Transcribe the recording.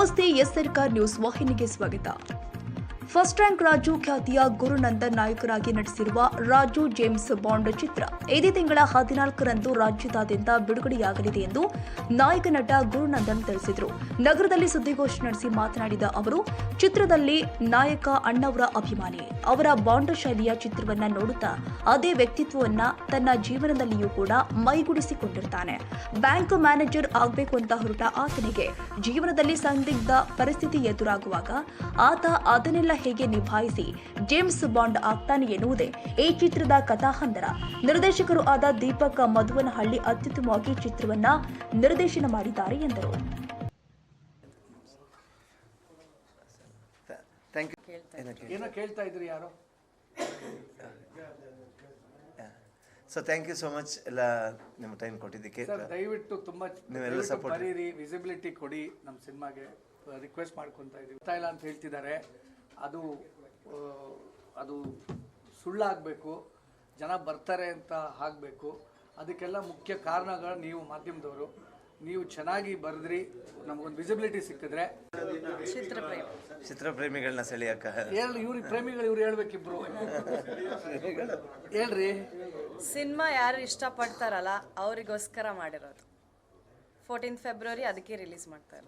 ನಮಸ್ತೆ, ಎಸ್ ಸರ್ಕಾರ್ ನ್ಯೂಸ್ ವಾಹಿನಿಗೆ ಸ್ವಾಗತ. ಫಸ್ಟ್ ರ್ಯಾಂಕ್ ರಾಜು ಖ್ಯಾತಿಯ ಗುರುನಂದನ್ ನಾಯಕರಾಗಿ ನಟಿಸಿರುವ ರಾಜು ಜೇಮ್ಸ್ ಬಾಂಡ್ ಚಿತ್ರ ಇದೇ ತಿಂಗಳ 14ರಂದು ರಾಜ್ಯದಾದ್ಯಂತ ಬಿಡುಗಡೆಯಾಗಲಿದೆ ಎಂದು ನಾಯಕ ನಟ ಗುರುನಂದನ್ ತಿಳಿಸಿದರು. ನಗರದಲ್ಲಿ ಸುದ್ದಿಗೋಷ್ಠಿ ನಡೆಸಿ ಮಾತನಾಡಿದ ಅವರು, ಚಿತ್ರದಲ್ಲಿ ನಾಯಕ ಅಣ್ಣವರ ಅಭಿಮಾನಿ. ಅವರ ಬಾಂಡ್ ಶೈಲಿಯ ಚಿತ್ರವನ್ನ ನೋಡುತ್ತಾ ಅದೇ ವ್ಯಕ್ತಿತ್ವವನ್ನ ತನ್ನ ಜೀವನದಲ್ಲಿಯೂ ಕೂಡ ಮೈಗೂಡಿಸಿಕೊಂಡಿರ್ತಾನೆ. ಬ್ಯಾಂಕ್ ಮ್ಯಾನೇಜರ್ ಆಗಬೇಕು ಅಂತ ಹೊರಟ ಆತನಿಗೆ ಜೀವನದಲ್ಲಿ ಸಂದಿಗ್ಧ ಪರಿಸ್ಥಿತಿ ಎದುರಾಗುವಾಗ ಆತ ಅದನ್ನೆಲ್ಲ ಹೇಗೆ ನಿಭಾಯಿಸಿ ಜೇಮ್ಸ್ ಬಾಂಡ್ ಆಗ್ತಾನೆ ಎನ್ನುವುದೇ ಈ ಚಿತ್ರದ ಕಥಾಹಂದರ. ನಿರ್ದೇಶಕರು ಆದ ದೀಪಕ್ ಮಧುವನಹಳ್ಳಿ ಅತ್ಯುತ್ತಮವಾಗಿ ಚಿತ್ರವನ್ನ ನಿರ್ದೇಶನ ಮಾಡಿದ್ದಾರೆ ಎಂದರು. ಏನೋ ಕೇಳ್ತಾ ಇದ್ರಿ ಯಾರು? So thank you so much ಎಲ್ಲ ನಿಮ್ಮ ಟೈಮ್ ಕೊಟ್ಟಿದ್ದಕ್ಕೆ. ಸರ್ ದಯವಿಟ್ಟು ತುಂಬಾ ನೀವೆಲ್ಲ ಸಪೋರ್ಟ್ ಬರೀರಿ, ವಿಸಿಬಿಲಿಟಿ ಕೊಡಿ ನಮ್ಮ ಸಿನಿಮಾಗೆ ರಿಕ್ವೆಸ್ಟ್ ಮಾಡ್ಕೊತಾ ಇದೀವಿ. ಇಲ್ಲ ಅಂತ ಹೇಳ್ತಿದ್ದಾರೆ, ಅದು ಸುಳ್ಳಾಗಬೇಕು, ಜನ ಬರ್ತಾರೆ ಅಂತ ಆಗಬೇಕು. ಅದಕ್ಕೆಲ್ಲ ಮುಖ್ಯ ಕಾರಣಗಳು ನೀವು ಮಾಧ್ಯಮದವರು. ನೀವು ಚೆನ್ನಾಗಿ ಬರೆದ್ರಿ, ನಮಗೊಂದು ವಿಸಿಬಿಲಿಟಿ ಸಿಕ್ಕಿದ್ರೆ ಚಿತ್ರಪ್ರೇಮಿಗಳನ್ನ ಸೆಳೆಯಕ್ಕ ಇವ್ರ ಪ್ರೇಮಿಗಳು ಇವ್ರು ಹೇಳ್ಬೇಕಿಬ್ರು ಹೇಳ್ರಿ. ಸಿನಿಮಾ ಯಾರು ಇಷ್ಟಪಡ್ತಾರಲ್ಲ ಅವರಿಗೋಸ್ಕರ ಮಾಡಿರೋದು. 14 ಫೆಬ್ರವರಿ ಅದಕ್ಕೆ ರಿಲೀಸ್ ಮಾಡ್ತಾರೆ.